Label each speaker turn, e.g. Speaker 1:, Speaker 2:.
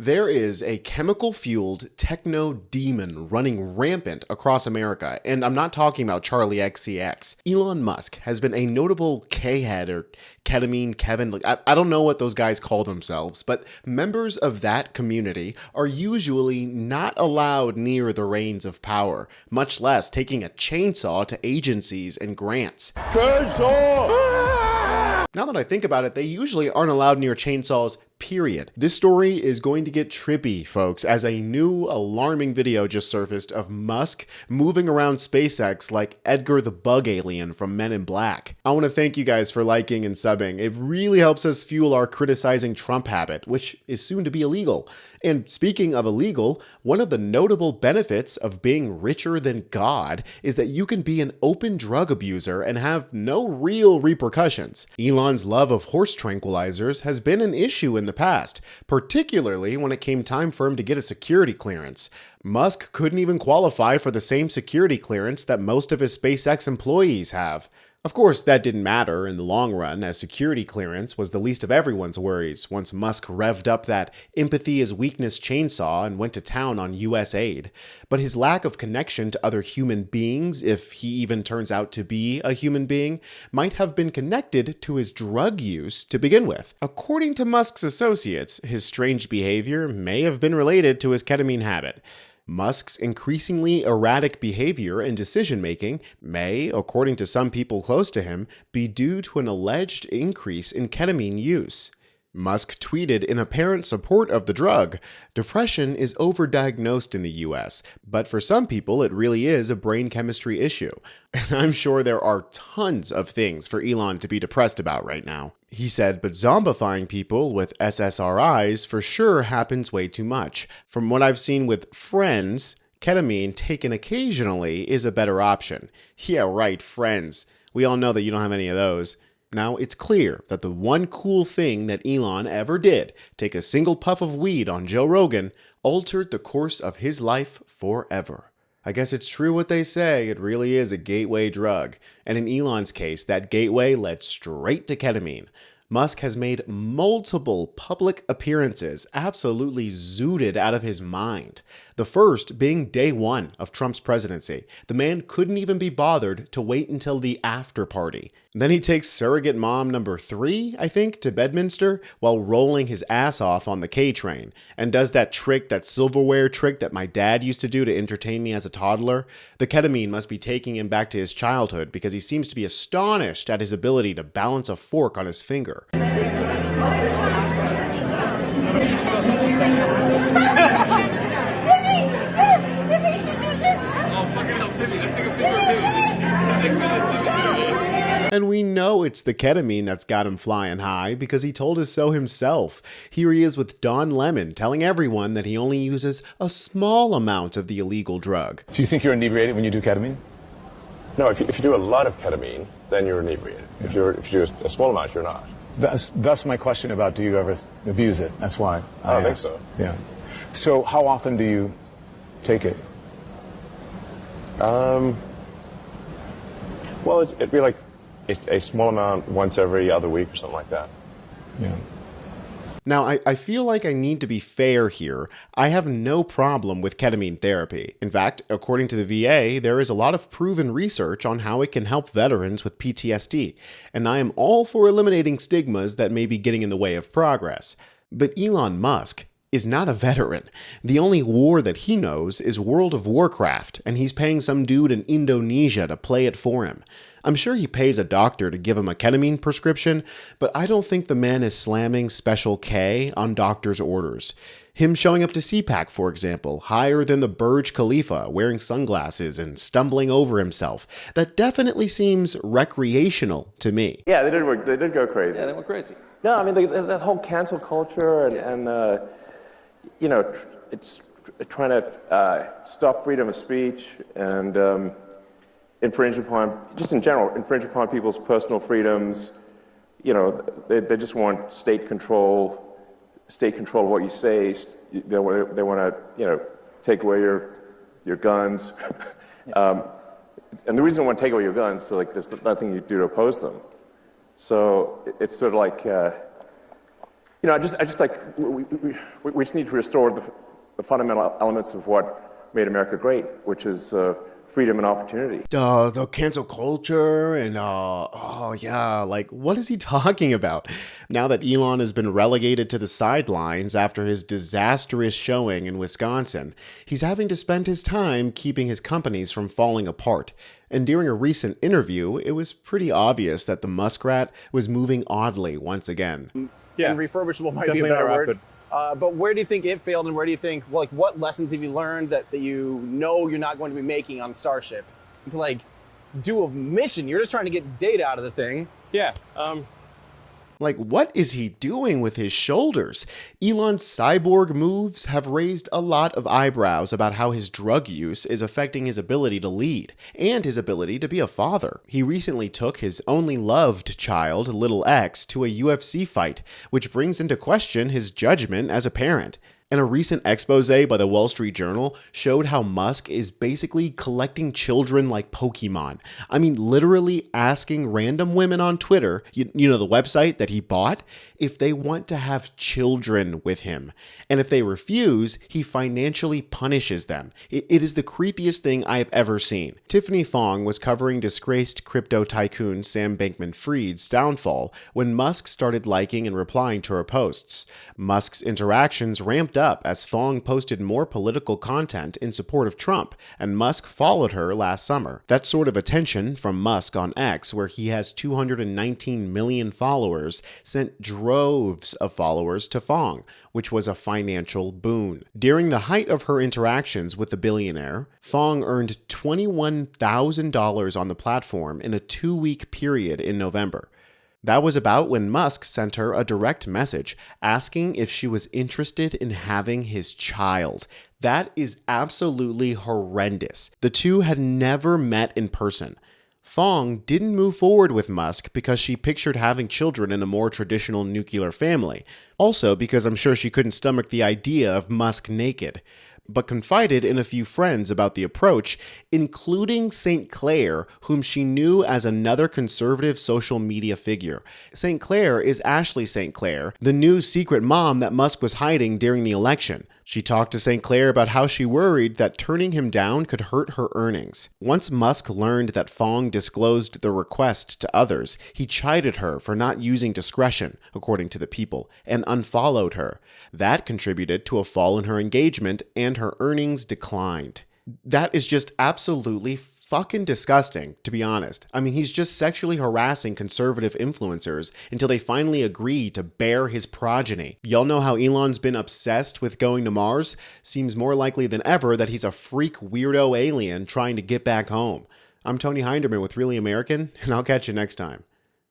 Speaker 1: There is a chemical-fueled techno-demon running rampant across America, and I'm not talking about Charlie XCX. Elon Musk has been a notable K-head or ketamine Kevin. I don't know what those guys call themselves, but members of that community are usually not allowed near the reins of power, much less taking a chainsaw to agencies and grants. Chainsaw! Now that I think about it, they usually aren't allowed near chainsaws, period. This story is going to get trippy, folks, as a new alarming video just surfaced of Musk moving around SpaceX like Edgar the Bug Alien from Men in Black. I want to thank you guys for liking and subbing. It really helps us fuel our criticizing Trump habit, which is soon to be illegal. And speaking of illegal, one of the notable benefits of being richer than God is that you can be an open drug abuser and have no real repercussions. Elon's love of horse tranquilizers has been an issue in the past, particularly when it came time for him to get a security clearance. Musk couldn't even qualify for the same security clearance that most of his SpaceX employees have. Of course, that didn't matter in the long run, as security clearance was the least of everyone's worries once Musk revved up that empathy is weakness chainsaw and went to town on US aid. But his lack of connection to other human beings, if he even turns out to be a human being, might have been connected to his drug use to begin with. According to Musk's associates, his strange behavior may have been related to his ketamine habit. Musk's increasingly erratic behavior and decision-making may, according to some people close to him, be due to an alleged increase in ketamine use. Musk tweeted in apparent support of the drug, "Depression is overdiagnosed in the US, but for some people it really is a brain chemistry issue." And I'm sure there are tons of things for Elon to be depressed about right now. He said, but zombifying people with SSRIs for sure happens way too much. From what I've seen with friends, ketamine taken occasionally is a better option. Yeah, right, friends. We all know that you don't have any of those. Now, it's clear that the one cool thing that Elon ever did, take a single puff of weed on Joe Rogan, altered the course of his life forever. I guess it's true what they say, it really is a gateway drug. And in Elon's case, that gateway led straight to ketamine. Musk has made multiple public appearances absolutely zooted out of his mind. The first being day one of Trump's presidency. The man couldn't even be bothered to wait until the after party. Then he takes surrogate mom number 3, I think, to Bedminster while rolling his ass off on the K train, and does that trick, that silverware trick that my dad used to do to entertain me as a toddler. The ketamine must be taking him back to his childhood because he seems to be astonished at his ability to balance a fork on his finger. And we know it's the ketamine that's got him flying high because he told us so himself. Here he is with Don Lemon telling everyone that he only uses a small amount of the illegal drug.
Speaker 2: Do you think you're inebriated when you do ketamine?
Speaker 3: No, if you do a lot of ketamine, then you're inebriated. Yeah. If you do a small amount, you're not.
Speaker 2: That's my question about, do you ever abuse it? That's why
Speaker 3: I don't think so.
Speaker 2: Yeah. So how often do you take it?
Speaker 3: Well, it'd be like a small amount once every other week or something like that.
Speaker 2: Yeah.
Speaker 1: Now, I feel like I need to be fair here. I have no problem with ketamine therapy. In fact, according to the VA, there is a lot of proven research on how it can help veterans with PTSD, and I am all for eliminating stigmas that may be getting in the way of progress. But Elon Musk is not a veteran. The only war that he knows is World of Warcraft, and he's paying some dude in Indonesia to play it for him. I'm sure he pays a doctor to give him a ketamine prescription, but I don't think the man is slamming Special K on doctors' orders. Him showing up to CPAC, for example, higher than the Burj Khalifa, wearing sunglasses and stumbling over himself, that definitely seems recreational to me.
Speaker 4: Yeah, they did go crazy.
Speaker 5: Yeah, they went crazy.
Speaker 4: No, I mean, that whole cancel culture and you know, it's trying to stop freedom of speech and infringe upon, just in general, infringe upon people's personal freedoms. You know, they just want state control of what you say. They want to, you know, take away your guns. And the reason they want to take away your guns, so like there's nothing you do to oppose them. So it's sort of like, I just like we just need to restore the fundamental elements of what made America great, which is freedom and opportunity.
Speaker 1: The cancel culture and oh yeah, like what is he talking about? Now that Elon has been relegated to the sidelines after his disastrous showing in Wisconsin, he's having to spend his time keeping his companies from falling apart. And during a recent interview, it was pretty obvious that the muskrat was moving oddly once again.
Speaker 5: Yeah, and refurbishable might be a better word. But where do you think it failed, and where do you think, like, what lessons have you learned that you know you're not going to be making on Starship to, like, do a mission? You're just trying to get data out of the thing.
Speaker 3: Yeah.
Speaker 1: Like, what is he doing with his shoulders? Elon's cyborg moves have raised a lot of eyebrows about how his drug use is affecting his ability to lead and his ability to be a father. He recently took his only loved child, little X, to a UFC fight, which brings into question his judgment as a parent. And a recent expose by the Wall Street Journal showed how Musk is basically collecting children like Pokemon. I mean, literally asking random women on Twitter, you know, the website that he bought, if they want to have children with him. And if they refuse, he financially punishes them. It is the creepiest thing I have ever seen. Tiffany Fong was covering disgraced crypto tycoon Sam Bankman-Fried's downfall when Musk started liking and replying to her posts. Musk's interactions ramped up as Fong posted more political content in support of Trump, and Musk followed her last summer. That sort of attention from Musk on X, where he has 219 million followers, sent droves of followers to Fong, which was a financial boon. During the height of her interactions with the billionaire, Fong earned $21,000 on the platform in a 2-week period in November. That was about when Musk sent her a direct message asking if she was interested in having his child. That is absolutely horrendous. The two had never met in person. Fong didn't move forward with Musk because she pictured having children in a more traditional nuclear family. Also because I'm sure she couldn't stomach the idea of Musk naked. But confided in a few friends about the approach, including St. Clair, whom she knew as another conservative social media figure. St. Clair is Ashley St. Clair, the new secret mom that Musk was hiding during the election. She talked to St. Clair about how she worried that turning him down could hurt her earnings. Once Musk learned that Fong disclosed the request to others, he chided her for not using discretion, according to the People, and unfollowed her. That contributed to a fall in her engagement, and her earnings declined. That is just absolutely fucking disgusting, to be honest. I mean, he's just sexually harassing conservative influencers until they finally agree to bear his progeny. Y'all know how Elon's been obsessed with going to Mars? Seems more likely than ever that he's a freak weirdo alien trying to get back home. I'm Tony Hinderman with Really American, and I'll catch you next time.